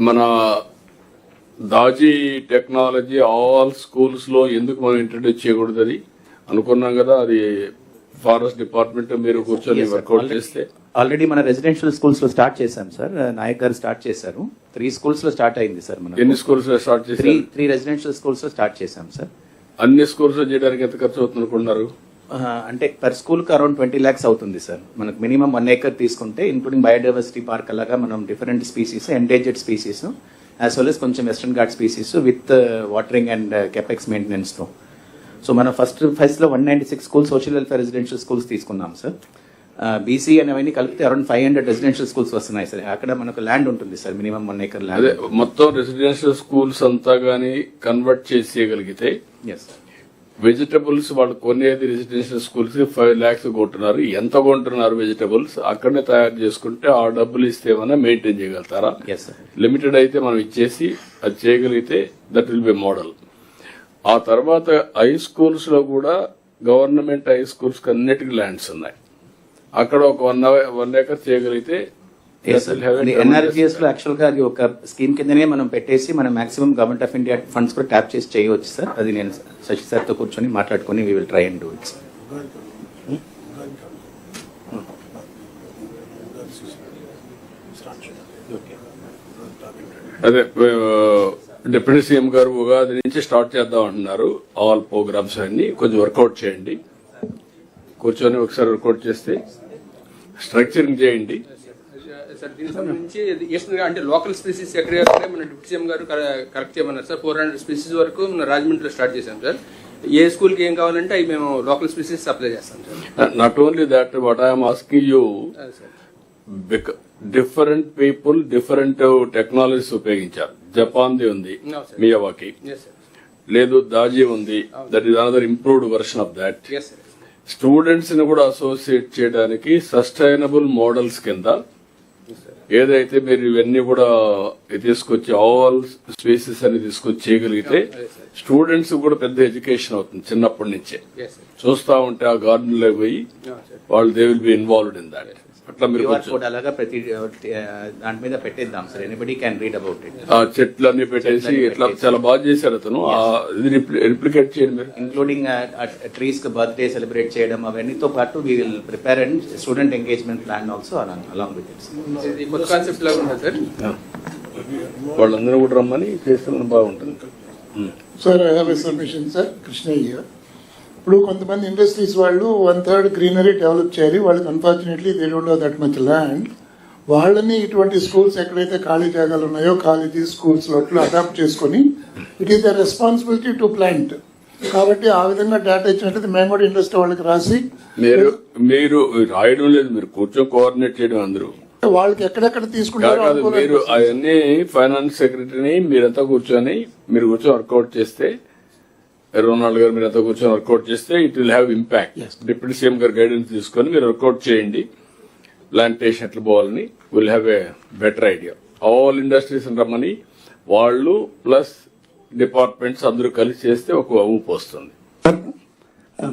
మన Daaji technology all schools లో ఎందుకు మనం ఇంట్రడ్యూస్ చేయకూడదు అది అనుకున్నాం కదా. అది ఫారెస్ట్ డిపార్ట్మెంట్ మీరు కూర్చొని వర్కౌట్ చేస్తే ఆల్రెడీ మన రెసిడెన్షియల్ స్కూల్స్ లో స్టార్ట్ చేశాం సార్. నాయక్ గారు స్టార్ట్ చేశారు. 3 schools లో స్టార్ట్ అయింది సార్. మనం ఎన్ని స్కూల్స్ లో స్టార్ట్ చేశారు? 3 రెసిడెన్షియల్ స్కూల్స్ లో స్టార్ట్ చేశాం సార్. అన్ని స్కూల్స్ లో చేయడానికి ఎంత ఖర్చు అవుతుంది అనుకున్నారు? అంటే పర్ స్కూల్ కి అరౌండ్ 20 lakhs అవుతుంది సార్. మనకు మినిమం 1 acre తీసుకుంటే ఇంక్లూడింగ్ బయోడైవర్సిటీ పార్క్ అలాగా మనం different species, endangered species as well as కొంచెం western ghat species with watering and capex maintenance తో. సో మనం ఫస్ట్ ఫేజ్ లో 196 schools social welfare residential schools తీసుకున్నాం సార్. బీసీ అనేవన్నీ కలిపితే అరౌండ్ 500 రెసిడెన్షియల్ స్కూల్స్ వస్తున్నాయి సార్. అక్కడ మనకు ల్యాండ్ ఉంటుంది సార్, మినిమం 1 acre ల్యాండ్. మొత్తం రెసిడెన్షియల్ స్కూల్స్ అంతా గానీ కన్వర్ట్ చేసేయగలిగితే వెజిటబుల్స్ వాళ్ళు కొనేది రెసిడెన్షియల్ స్కూల్స్ కి 5 lakhs కొంటున్నారు. ఎంత కొంటున్నారు వెజిటబుల్స్ అక్కడనే తయారు చేసుకుంటే ఆ డబ్బులు ఇస్తే ఏమైనా మెయింటైన్ చేయగలుగుతారా? లిమిటెడ్ అయితే మనం ఇచ్చేసి అది చేయగలిగితే దట్ విల్ బి మోడల్. ఆ తర్వాత హై స్కూల్స్ లో కూడా గవర్నమెంట్ హై స్కూల్స్ కి అన్నిటికీ ల్యాండ్స్ ఉన్నాయి. అక్కడ ఒక 1 acre చేయగలిగితే ఎన్ఆర్జీఎస్ లో యాక్చువల్ గా అది ఒక స్కీమ్ కిందనే మనం పెట్టేసి మనం maximum government of India funds కూడా ట్యాప్ చేసి చేయవచ్చు సార్. అది నేను శశి సార్ తో కూర్చొని మాట్లాడుకుని we will try and do it. అదే డిప్యూటీ సీఎం గారు ఉగాది నుంచి స్టార్ట్ చేద్దాం అంటున్నారు. ఆల్ ప్రోగ్రామ్స్ అన్ని కొంచెం వర్కౌట్ చేయండి. కూర్చొని ఒకసారి వర్కౌట్ చేస్తే స్ట్రక్చరింగ్ చేయండి సార్. దీనికి సంబంధించి అంటే లోకల్ స్పీసీస్ ఎక్కడ మన డిప్యూటీ సీఎం గారు కరెక్ట్ చేయమన్నారు సార్. 400 స్పీసీస్ వరకు మన రాజమండ్రిలో స్టార్ట్ చేశాం సార్. ఏ స్కూల్ కి ఏం కావాలంటే అవి మేము లోకల్ స్పీసీస్ సప్లై చేస్తాం sir. Not only that what I'm asking you, different people different technologies ఉపయోగించారు. జపాన్ది ఉంది, మియావాకి లేదు, దాజీ ఉంది. That is another improved version of that. Students ని కూడా అసోసియేట్ చేయడానికి సస్టైనబుల్ మోడల్స్ కింద ఏదైతే మీరు ఇవన్నీ కూడా తీసుకొచ్చి ఆల్ స్పీసీస్ అని తీసుకొచ్చి చేయగలిగితే స్టూడెంట్స్ కూడా పెద్ద ఎడ్యుకేషన్ అవుతుంది. చిన్నప్పటి నుంచే చూస్తా ఉంటే ఆ గార్డెన్ లో పోయి వాళ్ళు they will be involved in that. అట్లా మీరు అలాగా ప్రతి దాని మీద పెట్టేద్దాం sir. Anybody can read about it. ఆ చెట్లు అన్ని పెట్టేసి ఇట్లా చాలా బాగా చేశారు అతను. ఇది రిప్లికేట్ చేయండి మీరు, ఇంక్లూడింగ్ ట్రీస్ కి బర్త్డే సెలబ్రేట్ చేయడం అవన్నీతో పాటు we will prepare and student engagement plan also along with it. కొత్త కాన్సెప్ట్ లాగా ఉంటుంది సార్. వాళ్ళందరూ కూడా రమ్మని చేస్తే బాగుంటుంది sir. I have a submission sir. Krishnaiah, ఇప్పుడు కొంతమంది ఇండస్ట్రీస్ వాళ్ళు 1/3 గ్రీనరీ డెవలప్ చేయాలి. వాళ్ళకి unfortunately they don't have that much land. వాళ్ళని ఇటువంటి స్కూల్స్ ఎక్కడైతే ఖాళీ జాగాలు ఉన్నాయో కాలేజీస్ స్కూల్స్ లో అడాప్ట్ చేసుకుని it is the responsibility to plant. కాబట్టి ఆ విధంగా డేటా ఇచ్చినట్లయితే మేము కూడా ఇండస్ట్రీ వాళ్ళకి రాసి మీరు రాయడం లేదు, మీరు కూర్చొని కోఆర్డినేట్ చేయడం అందరూ వాళ్ళకి ఎక్కడెక్కడ తీసుకుంటారు. మీరు అవన్నీ ఫైనాన్స్ సెక్రటరీని మీరంతా కూర్చొని వర్కౌట్ చేస్తే, 24 గారు మీరంతా కూర్చొని వర్కౌట్ చేస్తే it will have impact. Deputy CM గారు గైడెన్స్ తీసుకొని మీరు వర్కౌట్ చేయండి. ప్లాంటేషన్ ఎట్లా పోవాలని will have a better idea. All industries రమ్మని వాళ్ళు ప్లస్ డిపార్ట్మెంట్స్ అందరూ కలిసి చేస్తే ఒక ఊపు వస్తుంది.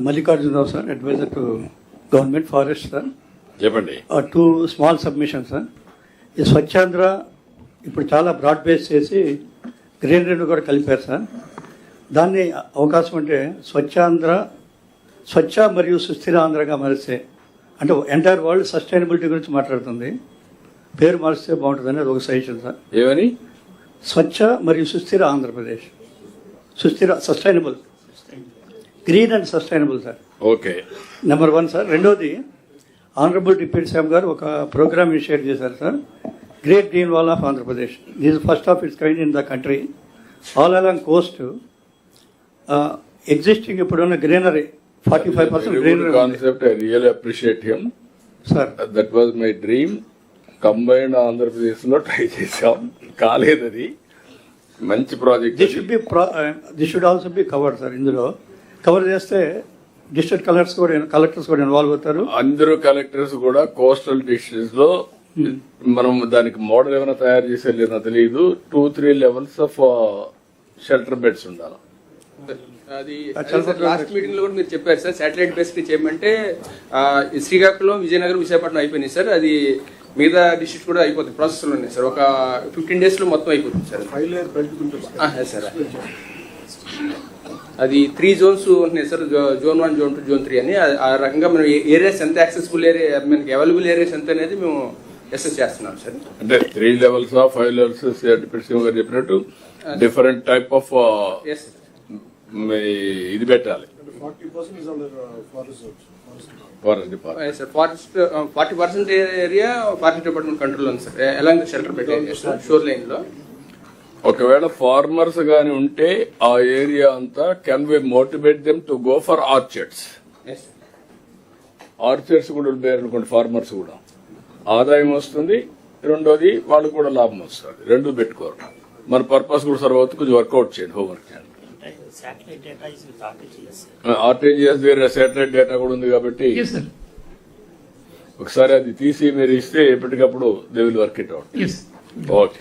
Mallikarjuna Rao sir, adviser to government forest sir. చెప్పండి. 2 small submissions సార్. ఈ స్వచ్ఛాంధ్ర ఇప్పుడు చాలా బ్రాడ్ బేస్ చేసి గ్రీనరీని కూడా కలిపారు సార్. దాన్ని అవకాశం అంటే స్వచ్ఛ మరియు సుస్థిర ఆంధ్రగా మారిస్తే, అంటే ఎంటైర్ వరల్డ్ సస్టైనబిలిటీ గురించి మాట్లాడుతుంది, పేరు మారిస్తే బాగుంటుందని అది ఒక సజెషన్ సార్. ఏమని? స్వచ్ఛ మరియు సుస్థిర Andhra Pradesh. Sustainable, green and sustainable sir. Okay, number 1 sir. రెండోది, ఆనరబుల్ డిప్యూటీ సీఎం గారు ఒక ప్రోగ్రామ్ ఇనిషియేట్ చేశారు sir, great green wall of Andhra Pradesh. This first of its kind in the country. All along coast existing ఇప్పుడున్న greenery 45% greenery concept. I really appreciate him sir. That was my dream. Combined Andhra Pradesh లో try చేశాం, కాలేదు. అది మంచి project. This should also be covered sir. ఇందులో cover చేస్తే district collectors కూడా involve అవుతారు. అందరూ కలెక్టర్స్ కూడా కోస్టల్ డిస్ట్రిక్ట్స్ లో మనం దానికి మోడల్ ఏమైనా తయారు చేసే లేదో తెలియదు. 2-3 levels ఆఫ్ షెల్టర్ బెడ్స్ ఉండాలి. అది లాస్ట్ మీటింగ్ లో కూడా మీరు చెప్పారు సార్, శాటిలైట్ బేస్డ్ చేయమంటే ఈ శ్రీకాకుళం, విజయనగరం, విశాఖపట్నం అయిపోయినాయి సార్. అది మిగతా డిస్ట్రిక్ట్ కూడా అయిపోతుంది, ప్రాసెస్ లో ఉన్నాయి సార్. ఒక 15 days లో మొత్తం అయిపోతుంది సార్. సార్ అది 3 zones ఉంటున్నాయి సార్, Zone 1, Zone 2, Zone 3 అని. ఆ రకంగా మనం ఏరియాస్ ఎంత యాక్సెసిబుల్ ఏరియా, మనకి అవైలబుల్ ఏరియాస్ ఎంత అనేది మేము అసెస్ చేస్తున్నాం సార్. అంటే 3 levels 5 levels డిప్యూటీ సీఎం గారు చెప్పినట్టు different type of yes sir. ఇది పెట్టాలి. 40% sir forest 40% area forest department control ఉంది సార్, అలాంగ్ షెల్టర్ పెట్టే షోర్ లైన్ లో. ఒకవేళ ఫార్మర్స్ గాని ఉంటే ఆ ఏరియా అంతా can we motivate them to go for orchards. Orchards కూడా ఉంటారు అనుకోండి, ఫార్మర్స్ కూడా ఆదాయం వస్తుంది, రెండోది వాళ్ళు కూడా లాభం వస్తుంది, రెండు పెట్టుకోరు. మన పర్పస్ కూడా సర్వ్ అవుతుంది, కొంచెం వర్కౌట్ చేయండి, హోంవర్క్ చేయండి. ఆర్టీజీఎస్ వేరే శాటిలైట్ డేటా కూడా ఉంది కాబట్టి ఒకసారి అది తీసి మీరు ఇస్తే ఎప్పటికప్పుడు they will work it out. Okay.